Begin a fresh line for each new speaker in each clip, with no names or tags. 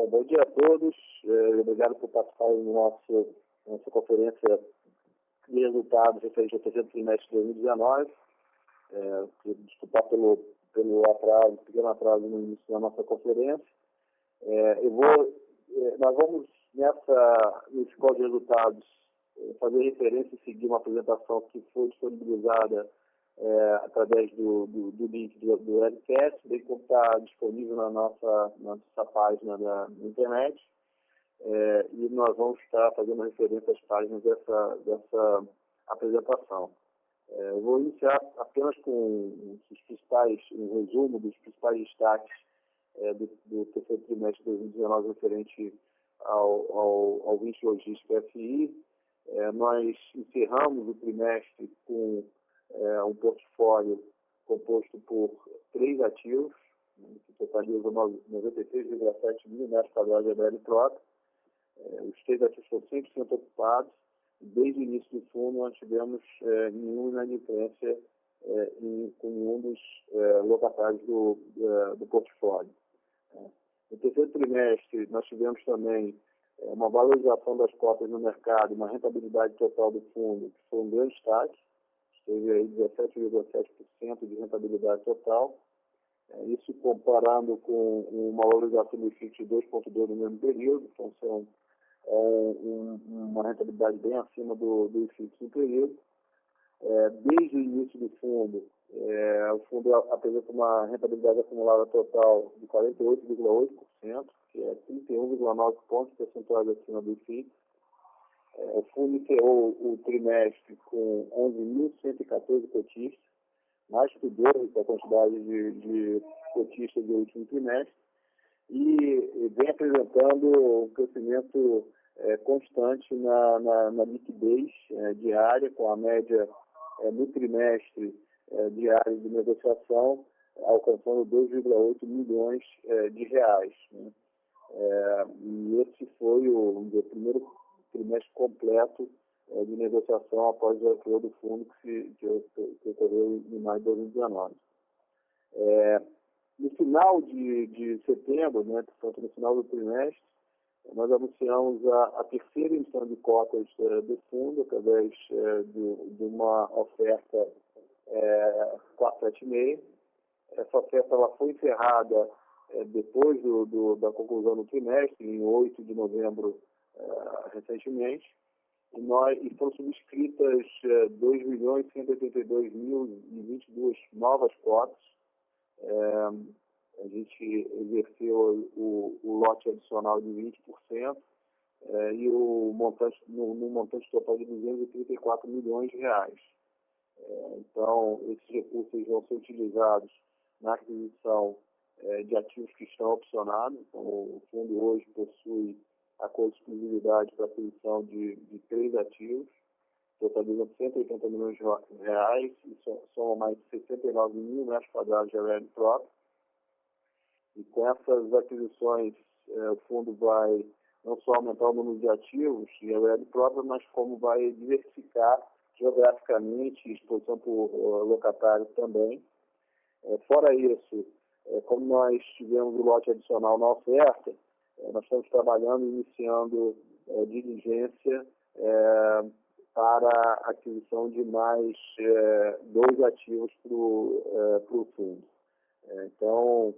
Bom dia a todos. Obrigado por participar da nossa conferência de resultados referente ao terceiro trimestre de 2019. Desculpar pelo pequeno atraso no início da nossa conferência. Nós vamos, nesse call de resultados, fazer referência e seguir uma apresentação que foi disponibilizada através do link do webcast, bem como está disponível na nossa página na internet, e nós vamos estar fazendo referência às páginas dessa apresentação. Eu vou iniciar apenas com um resumo dos principais destaques do terceiro trimestre de 2019 referente ao Vinci Logística FI. Nós encerramos o trimestre com um portfólio composto por 3 ativos, que totalizam 96,7 mil metros quadrados de ABL-Prota. Os 3 ativos estão 100% ocupados. Desde o início do fundo, nós tivemos nenhuma inadimplência com nenhum dos locatários do portfólio. No terceiro trimestre, nós tivemos também uma valorização das cotas no mercado, uma rentabilidade total do fundo, que foi um grande destaque. Teve aí 17,7% de rentabilidade total. Isso comparando com uma valorização do FIX de 2,2% no mesmo período, então são uma rentabilidade bem acima do FIX no período. Desde o início do fundo, o fundo apresenta uma rentabilidade acumulada total de 48,8%, que é 31,9 pontos percentuais acima do FIX. O fundo encerrou o trimestre com 11.114 cotistas, mais que o dobro da quantidade de cotistas do último trimestre, e vem apresentando um crescimento constante na liquidez diária, com a média no trimestre diário de negociação alcançando 2,8 milhões de reais. E esse foi o primeiro trimestre completo de negociação após o IPO do fundo que ocorreu em maio de 2019. No final de setembro, portanto, no final do trimestre, nós anunciamos a terceira emissão de cotas do fundo através de uma oferta 476. Essa oferta ela foi encerrada depois da conclusão do trimestre, em 8 de novembro, recentemente, e foram subscritas 2.182.022 novas cotas. A gente exerceu o lote adicional de 20% e no montante total de 234 milhões de reais. Então, esses recursos vão ser utilizados na aquisição de ativos que estão opcionados. Então, o fundo hoje possui acordo de exclusividade para aquisição de 3 ativos, totalizam 180 milhões de reais, e são mais de 69 mil metros quadrados de ABL-Prota. E com essas aquisições, o fundo vai não só aumentar o número de ativos de ABL-Prota, mas como vai diversificar geograficamente a exposição por locatários também. Fora isso, como nós tivemos o lote adicional na oferta, nós estamos trabalhando, iniciando diligência para a aquisição de mais 2 ativos para o fundo. Então,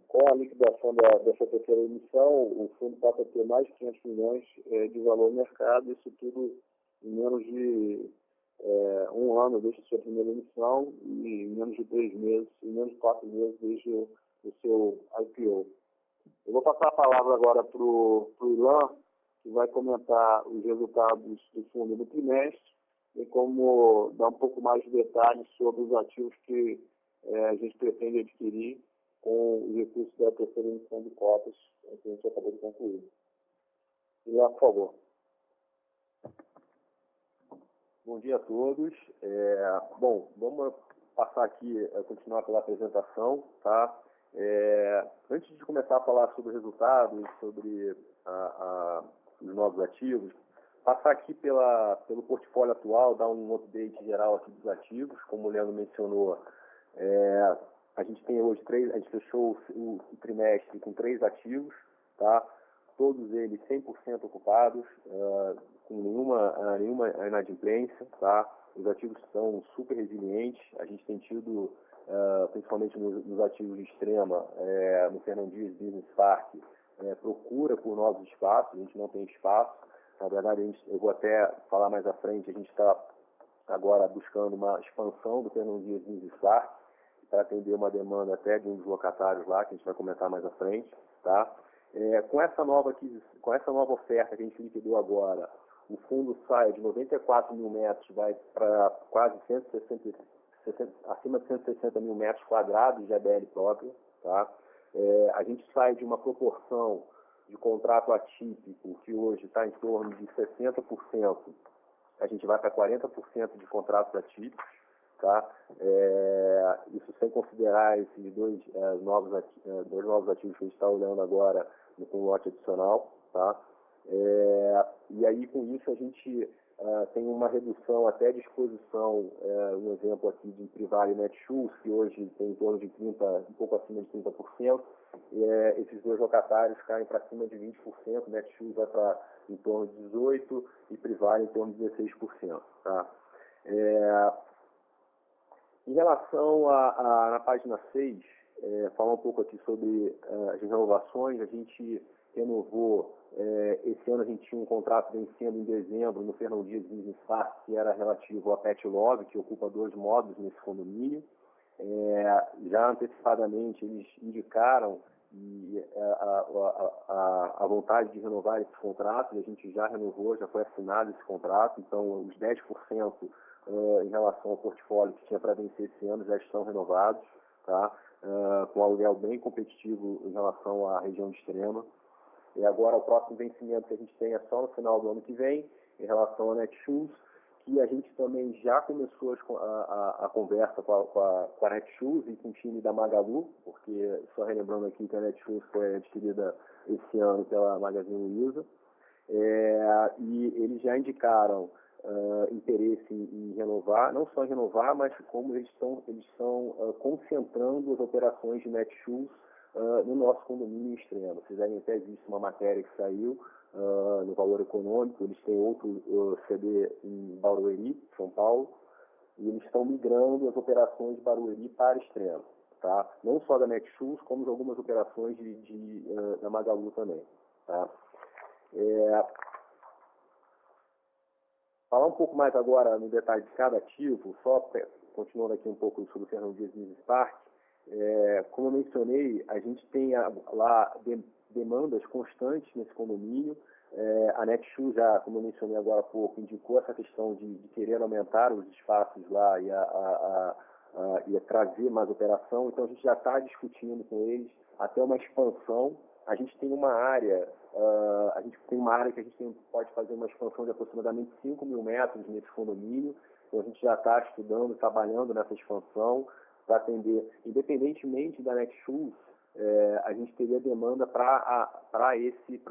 com a liquidação dessa terceira emissão, o fundo passa a ter mais de 500 milhões de valor no mercado, isso tudo em menos de 1 ano desde a sua primeira emissão e em menos de 3 meses, em menos de 4 meses desde o seu IPO. Eu vou passar a palavra agora para o Ilan, que vai comentar os resultados do fundo no trimestre, e como dar um pouco mais de detalhes sobre os ativos que a gente pretende adquirir com os recursos da terceira emissão de cotas que a gente acabou de concluir. Ilan, por favor.
Bom dia a todos. Bom, vamos passar aqui, continuar pela apresentação, tá? Antes de começar a falar sobre resultados, sobre os novos ativos, passar aqui pelo portfólio atual, dar um update geral aqui dos ativos, como o Leandro mencionou. A gente tem hoje a gente fechou o trimestre com 3 ativos, tá? Todos eles 100% ocupados, com nenhuma inadimplência, tá? Os ativos são super resilientes, a gente tem tido, principalmente nos ativos de extrema, no Fernão Dias Business Park, procura por novos espaços, a gente não tem espaço. Na verdade, eu vou até falar mais à frente, a gente está agora buscando uma expansão do Fernão Dias Business Park, para atender uma demanda até de um dos locatários lá, que a gente vai comentar mais à frente, tá? Com essa nova oferta que a gente liquidou agora, o fundo sai de 94 mil metros, vai para quase acima de 160 mil metros quadrados de ABL própria, tá? A gente sai de uma proporção de contrato atípico, que hoje está em torno de 60%, a gente vai para 40% de contratos atípicos, tá? Isso sem considerar esses dois novos ativos que a gente está olhando agora com um lote adicional, tá? E aí com isso a gente tem uma redução até de exposição, um exemplo aqui de Privale e Netshoes, que hoje tem em torno de 30%, um pouco acima de 30%, esses dois locatários caem para cima de 20%, Netshoes vai para em torno de 18% e Privale em torno de 16%, tá? Em relação na página 6, falar um pouco aqui sobre as renovações, a gente renovou, esse ano a gente tinha um contrato vencendo em dezembro no Fernão Dias Business Park, que era relativo a Pet Love, que ocupa 2 módulos nesse condomínio. Já antecipadamente eles indicaram a vontade de renovar esse contrato, e a gente já renovou, já foi assinado esse contrato, então os 10% em relação ao portfólio que tinha para vencer esse ano já estão renovados, tá? Com aluguel bem competitivo em relação à região de Extrema. E agora o próximo vencimento que a gente tem é só no final do ano que vem, em relação a Netshoes, que a gente também já começou a conversa com a Netshoes e com o time da Magalu, porque, só relembrando aqui que a Netshoes foi adquirida esse ano pela Magazine Luiza, e eles já indicaram interesse em renovar, não só em renovar, mas como eles estão concentrando as operações de Netshoes no nosso condomínio extremo. Vocês devem até visto uma matéria que saiu no Valor Econômico, eles têm outro CD em Barueri, São Paulo, e eles estão migrando as operações de Barueri para extremo, tá? Não só da Netshoes, como de algumas operações da Magalu também, tá? Falar um pouco mais agora no detalhe de cada ativo, só continuando aqui um pouco sobre o Fernão Dias Business Park. Como eu mencionei, a gente tem lá demandas constantes nesse condomínio. A Netshoes já, como eu mencionei agora há pouco, indicou essa questão de querer aumentar os espaços lá e trazer mais operação. Então a gente já está discutindo com eles até uma expansão. A gente tem uma área, que a gente pode fazer uma expansão de aproximadamente 5 mil metros nesse condomínio. Então a gente já está estudando, trabalhando nessa expansão para atender, independentemente da Netshoes, a gente teria demanda para esses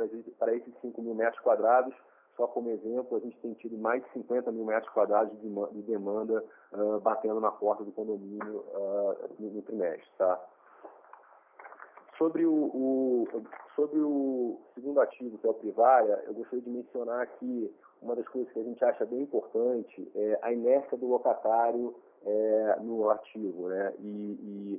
5 mil metros quadrados. Só como exemplo, a gente tem tido mais de 50 mil metros quadrados de demanda batendo na porta do condomínio no trimestre, tá? Sobre o segundo ativo, que é o Privalia, eu gostaria de mencionar que uma das coisas que a gente acha bem importante é a inércia do locatário no ativo, né? E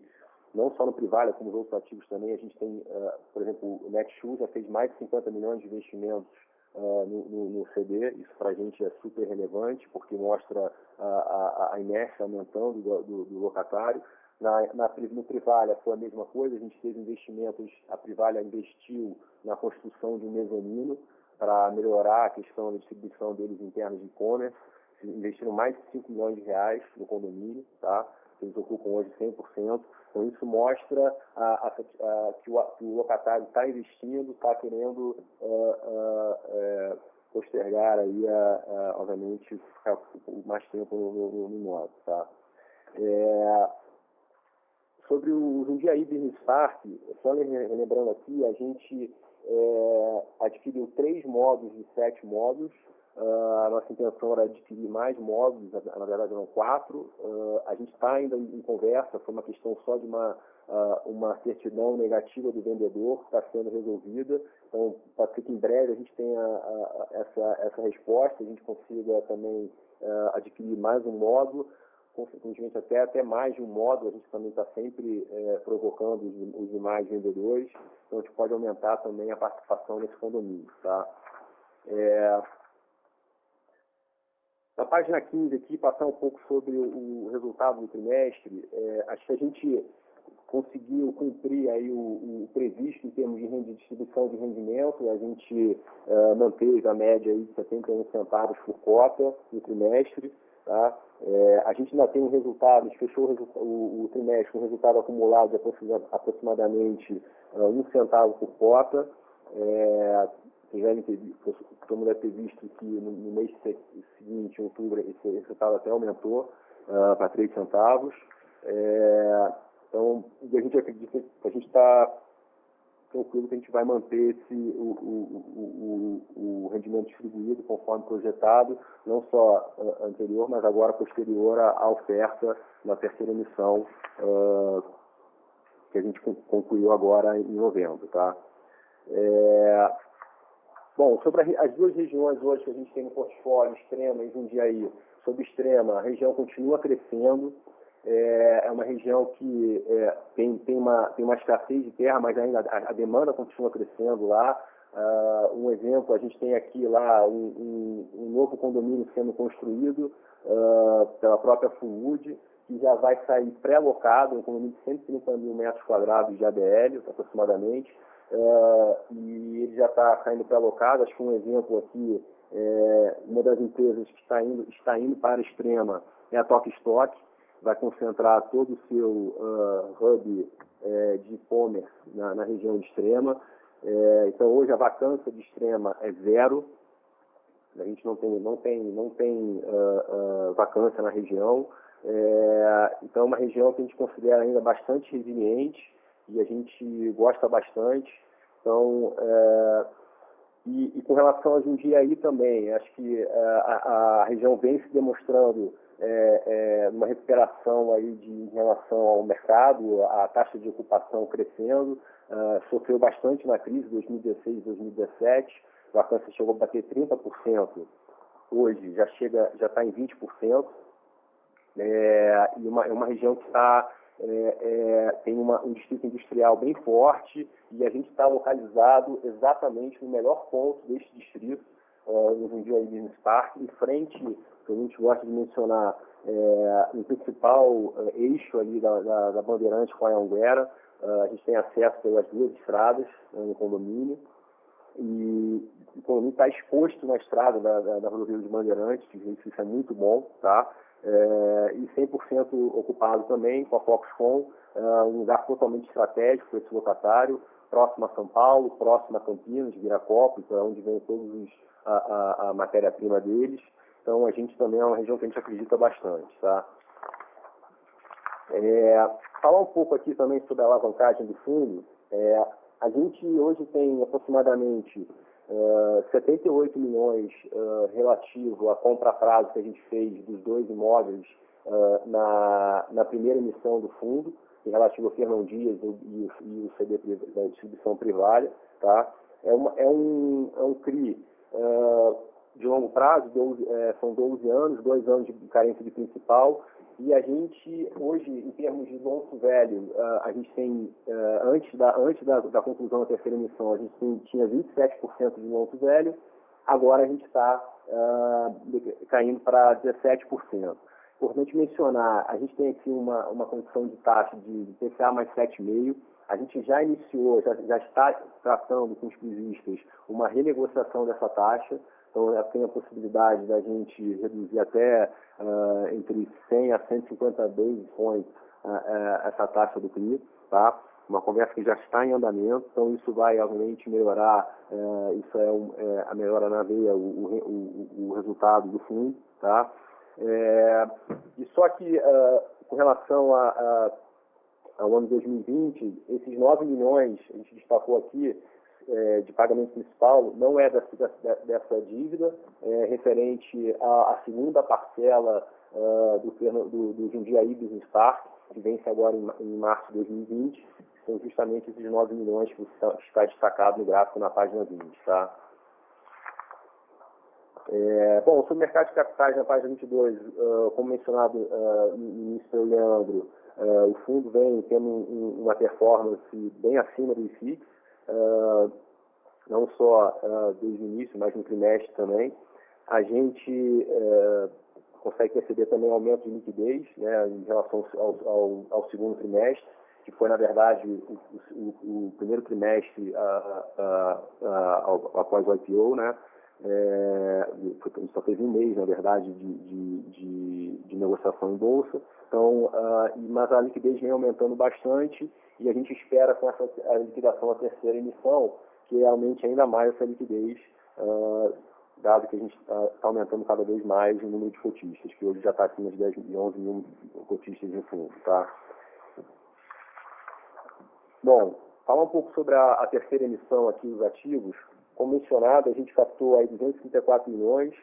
não só no Privalia, como nos outros ativos também, a gente tem, por exemplo, o Netshoes já fez mais de 50 milhões de investimentos no CD. Isso para a gente é super relevante, porque mostra a inércia aumentando do locatário. No Privalia foi a mesma coisa, a gente teve investimentos, a Privalia investiu na construção de um mezanino para melhorar a questão da distribuição deles internos de e-commerce. Investiram mais de 5 milhões de reais no condomínio, tá? Eles ocupam hoje 100%. Então isso mostra que o locatário está investindo, está querendo postergar aí, obviamente, ficar mais tempo no imóvel, tá? Sobre o Jundiaí Business Park, só lembrando aqui, a gente adquiriu 3 módulos de 7 módulos, A nossa intenção era adquirir mais módulos, na verdade eram 4. A gente está ainda em conversa, foi uma questão só de uma certidão negativa do vendedor que está sendo resolvida. Então, pode ser que em breve a gente tenha essa resposta, a gente consiga também adquirir mais um módulo, consequentemente até mais de um módulo. A gente também está sempre provocando os demais vendedores, então a gente pode aumentar também a participação nesse condomínio. Tá? Na página 15 aqui, passar um pouco sobre o resultado do trimestre. Acho que a gente conseguiu cumprir aí o previsto em termos de distribuição de rendimento. A gente manteve a média aí de 71 centavos por cota no trimestre. Tá? A gente ainda tem um resultado, a gente fechou o trimestre com um resultado acumulado de aproximadamente 1 centavo por cota. Todo mundo deve ter visto que no mês seguinte, em outubro, esse resultado até aumentou para 3 centavos. Então, a gente acredita que a gente está tranquilo que a gente vai manter o rendimento distribuído conforme projetado, não só anterior, mas agora posterior à oferta na terceira emissão que a gente concluiu agora em novembro. Tá? Bom, sobre as duas regiões hoje que a gente tem no portfólio, Extrema e Jundiaí. Sobre Extrema, a região continua crescendo. É uma região que tem uma escassez de terra, mas ainda a demanda continua crescendo lá. Um exemplo, a gente tem aqui lá um novo condomínio sendo construído pela própria Fuwood, que já vai sair pré-locado, um condomínio de 130 mil metros quadrados de ABL, aproximadamente. E ele já está saindo pré-alocado. Acho que um exemplo aqui, uma das empresas que está indo para a Extrema é a Tok Stock, vai concentrar todo o seu hub de e-commerce na região de Extrema. Então hoje a vacância de Extrema é 0, a gente não tem vacância na região. Então é uma região que a gente considera ainda bastante resiliente e a gente gosta bastante. Então, e com relação a Jundiaí também, acho que a região vem se demonstrando uma recuperação aí em relação ao mercado, a taxa de ocupação crescendo, sofreu bastante na crise de 2016 e 2017, a vacância chegou a bater 30%, hoje já está em 20%, e uma região que tem um distrito industrial bem forte, e a gente está localizado exatamente no melhor ponto deste distrito, no Jundiaí Business Park, em frente, que a gente gosta de mencionar, no principal eixo ali da Bandeirante com a Anhanguera. A gente tem acesso pelas duas estradas no condomínio, e o condomínio está exposto na estrada da rodovia de Bandeirantes, que isso é muito bom, tá? E 100% ocupado também com a Foxconn, um lugar totalmente estratégico para esse locatário, próximo a São Paulo, próximo a Campinas, Viracopos, onde vem todos a matéria-prima deles. Então a gente também é uma região que a gente acredita bastante. Tá? Falar um pouco aqui também sobre a alavancagem do fundo. A gente hoje tem aproximadamente 78 milhões relativo à compra a prazo que a gente fez dos 2 imóveis na primeira emissão do fundo, relativo ao Fernão Dias e o CD da distribuição privada. Tá? É um CRI de longo prazo, são 12 anos, 2 anos de carência de principal, e a gente, hoje, em termos de longo velho, a gente tem, antes da conclusão da terceira emissão, a gente tinha 27% de longo velho, agora a gente está caindo para 17%. Importante mencionar, a gente tem aqui uma condição de taxa de IPCA mais 7,5%, a gente já iniciou, já está tratando com os crisistas uma renegociação dessa taxa. Então, tem a possibilidade da gente reduzir até entre 100 a 150 basis points essa taxa do CRI, tá? Uma conversa que já está em andamento, então isso vai, obviamente, melhorar, isso a melhora na veia, o resultado do fundo, tá? E só que, com relação ao ano 2020, esses 9 milhões, a gente destacou aqui, de pagamento principal não é dessa dívida, referente à segunda parcela do Jundiaí Business Park, que vence agora em março de 2020, são justamente esses 9 milhões que está destacado no gráfico na página 20. Tá? Bom, sobre o mercado de capitais, na página 22, como mencionado no início pelo Leandro, o fundo vem tendo uma performance bem acima do IFIX, não só desde o início, mas no trimestre também. A gente consegue perceber também aumento de liquidez, né, em relação ao segundo trimestre, que foi, na verdade, o primeiro trimestre após o IPO, né? Só teve um mês, na verdade, de negociação em bolsa. Então, mas a liquidez vem aumentando bastante e a gente espera com a liquidação da terceira emissão que aumente ainda mais essa liquidez, dado que a gente está aumentando cada vez mais o número de cotistas, que hoje já está acima de 11 mil cotistas no fundo. Tá? Bom, falar um pouco sobre a terceira emissão aqui dos ativos. Como mencionado, a gente captou aí 234 milhões,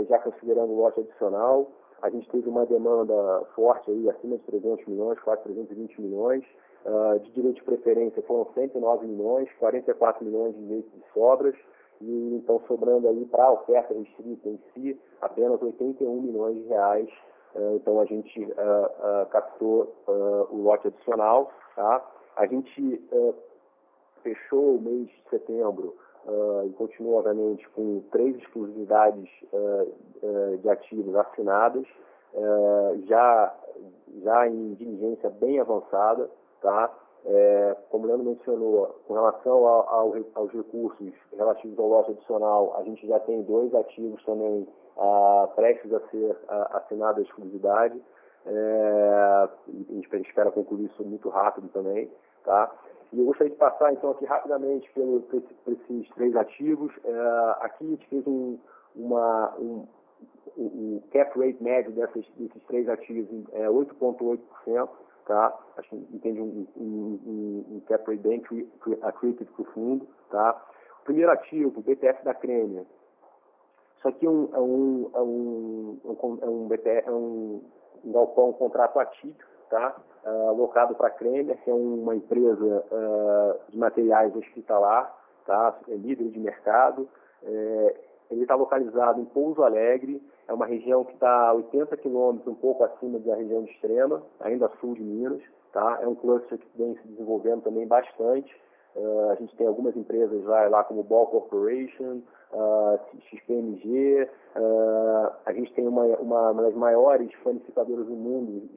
já considerando o lote adicional. A gente teve uma demanda forte aí, acima de 300 milhões, quase 320 milhões. De direito de preferência foram 109 milhões, 44 milhões de direito de sobras. E então sobrando aí para a oferta restrita em si, apenas 81 milhões de reais. Então a gente captou o lote adicional. Tá? A gente fechou o mês de setembro e continua, obviamente, com 3 exclusividades de ativos assinadas, já em diligência bem avançada. Tá? Como o Leandro mencionou, com relação aos recursos relativos ao lote adicional, a gente já tem 2 ativos também prestes a ser assinada a exclusividade. A gente espera concluir isso muito rápido também. Tá? E eu gostaria de passar, então, aqui rapidamente por esses 3 ativos. Aqui a gente fez o cap rate médio desses 3 ativos é 8,8%. Tá? Acho que entende um cap rate bem accretive para o fundo. Tá? O primeiro ativo, o BTF da Cremia. Isso aqui é um galpão, um contrato atípico, tá? Alocado para a Cremia, que é uma empresa de materiais hospitalar, tá? É líder de mercado. Ele está localizado em Pouso Alegre, é uma região que está a 80 quilômetros, um pouco acima da região de Extrema, ainda sul de Minas. Tá? É um cluster que vem se desenvolvendo também bastante. A gente tem algumas empresas lá como Ball Corporation, XPMG, a gente tem uma das maiores panificadoras do mundo,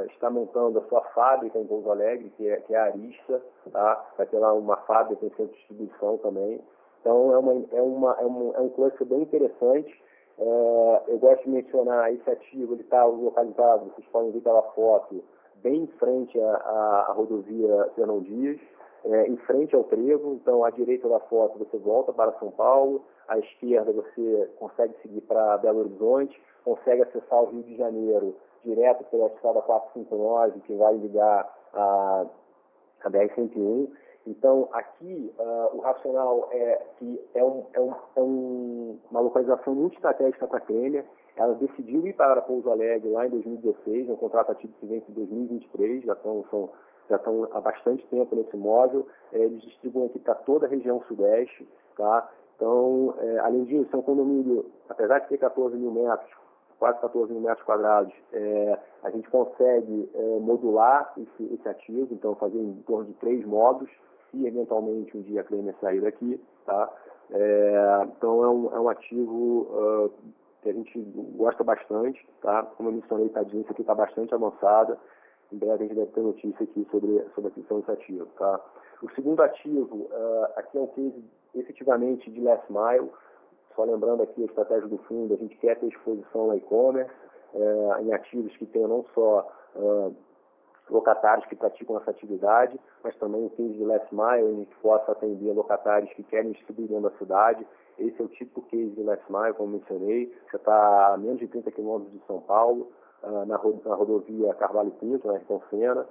está montando a sua fábrica em Pouso Alegre, que é a Arista, tá? Vai ter lá uma fábrica em centro de distribuição também. Então é um cluster bem interessante. Eu gosto de mencionar esse ativo, ele está localizado, vocês podem ver pela foto, bem em frente à rodovia Fernão Dias, em frente ao trevo. Então, à direita da foto você volta para São Paulo, à esquerda você consegue seguir para Belo Horizonte, consegue acessar o Rio de Janeiro direto pela estrada 459, que vai ligar a BR-101. Então, aqui, o racional é que é uma localização muito estratégica para a Cremia. Ela decidiu ir para Pouso Alegre lá em 2016, um contrato ativo que vence em 2023, já estão há bastante tempo nesse imóvel. Eles distribuem aqui para toda a região sudeste. Tá? Então, além disso, é um condomínio, apesar de ter 14 mil metros, quase 14 mil metros quadrados, a gente consegue modular esse ativo, então fazer em torno de 3 modos, se eventualmente um dia a Cremia sair daqui. Tá? Então é um ativo que a gente gosta bastante. Tá? Como eu mencionei, a diligência aqui está bastante avançada. Em breve a gente deve ter notícia aqui sobre a aquisição desse ativo. Tá? O segundo ativo, aqui é um case efetivamente de last mile. Só lembrando aqui a estratégia do fundo, a gente quer ter exposição ao e-commerce, em ativos que tenham não só locatários que praticam essa atividade, mas também o case de last mile, a gente possa atender locatários que querem distribuir dentro da cidade. Esse é o típico case de last mile, como mencionei. Você está a menos de 30 quilômetros de São Paulo, na rodovia Carvalho Pinto, na Ayrton Senna.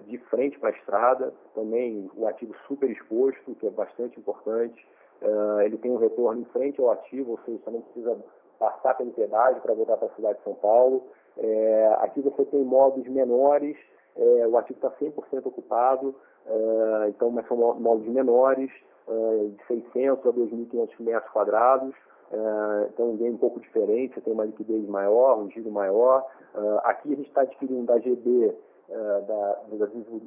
de frente para a estrada, também o ativo super exposto, que é bastante importante. Ele tem um retorno em frente ao ativo, ou seja, você não precisa passar pelo pedágio para voltar para a cidade de São Paulo. Aqui você tem módulos menores, o ativo está 100% ocupado, então mas são módulos menores, de 600 a 2.500 metros quadrados, então um ganho um pouco diferente, você tem uma liquidez maior, um giro maior. Aqui a gente está adquirindo da GB, da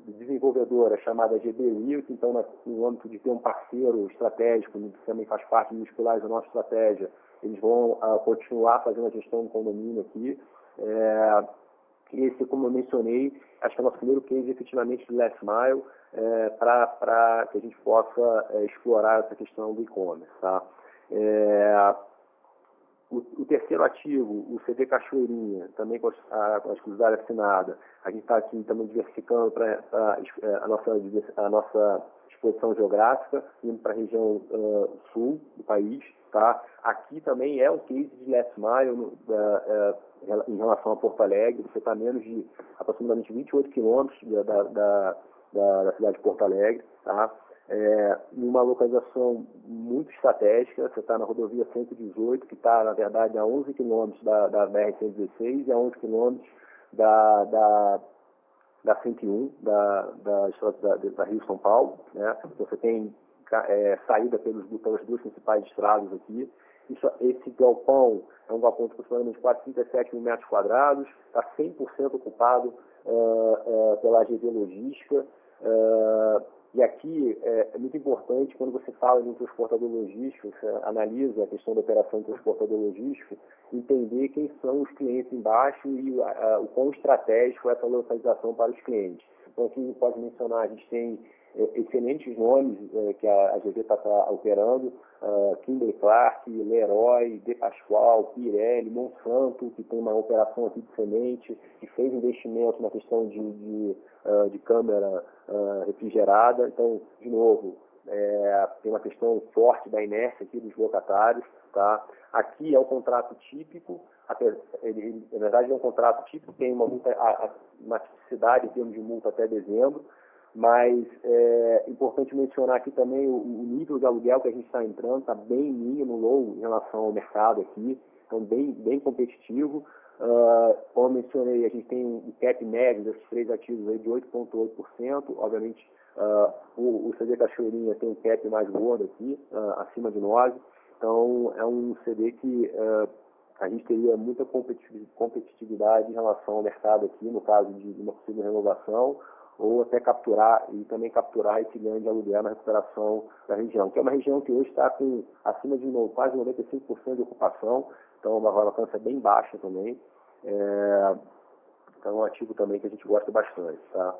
desenvolvedora chamada GB Realty, então no âmbito de ter um parceiro estratégico, que também faz parte dos pilares da nossa estratégia, eles vão continuar fazendo a gestão do condomínio aqui. Esse, como eu mencionei, acho que é o nosso primeiro case efetivamente de last mile, para que a gente possa explorar essa questão do e-commerce. Tá? O terceiro ativo, o CD Cachoeirinha, também com a exclusividade assinada, a gente está aqui também diversificando para a nossa exposição geográfica, indo para a região sul do país. Tá? Aqui também é um case de last mile em relação a Porto Alegre, você está a menos de aproximadamente 28 quilômetros da cidade de Porto Alegre. Tá? Numa localização muito estratégica, você está na rodovia 118, que está, na verdade, a 11 quilômetros da BR-116 e a 11 quilômetros da 101, da Rio-São Paulo. Né? Então, você tem saída pelas duas principais estradas aqui. Esse galpão é um galpão de aproximadamente 437 mil metros quadrados, está 100% ocupado pela AGV Logística. E aqui é muito importante, quando você fala de um transportador logístico, você analisa a questão da operação do transportador logístico, entender quem são os clientes embaixo e o quão estratégico é essa localização para os clientes. Então aqui a gente pode mencionar, a gente tem excelentes nomes que a AGV está operando, Kimberly-Clark, Leroy, De Pascoal, Pirelli, Monsanto, que tem uma operação aqui de semente, que fez investimento na questão de câmara refrigerada. Então, de novo, tem uma questão forte da inércia aqui dos locatários. Tá? Aqui é um contrato típico, na verdade é um contrato típico, tem uma tipicidade em termos de multa até dezembro, mas é importante mencionar aqui também o nível de aluguel que a gente está entrando, está bem mínimo, low em relação ao mercado aqui, então bem competitivo. Como eu mencionei, a gente tem um cap médio desses três ativos aí de 8,8%, obviamente o CD Cachoeirinha tem um cap mais gordo aqui, acima de 9%, então é um CD que a gente teria muita competitividade em relação ao mercado aqui, no caso de uma possível renovação, ou até capturar esse ganho de aluguel na recuperação da região, que é uma região que hoje está com acima de quase 95% de ocupação, então uma vacância bem baixa também. Então é um ativo também que a gente gosta bastante. Tá?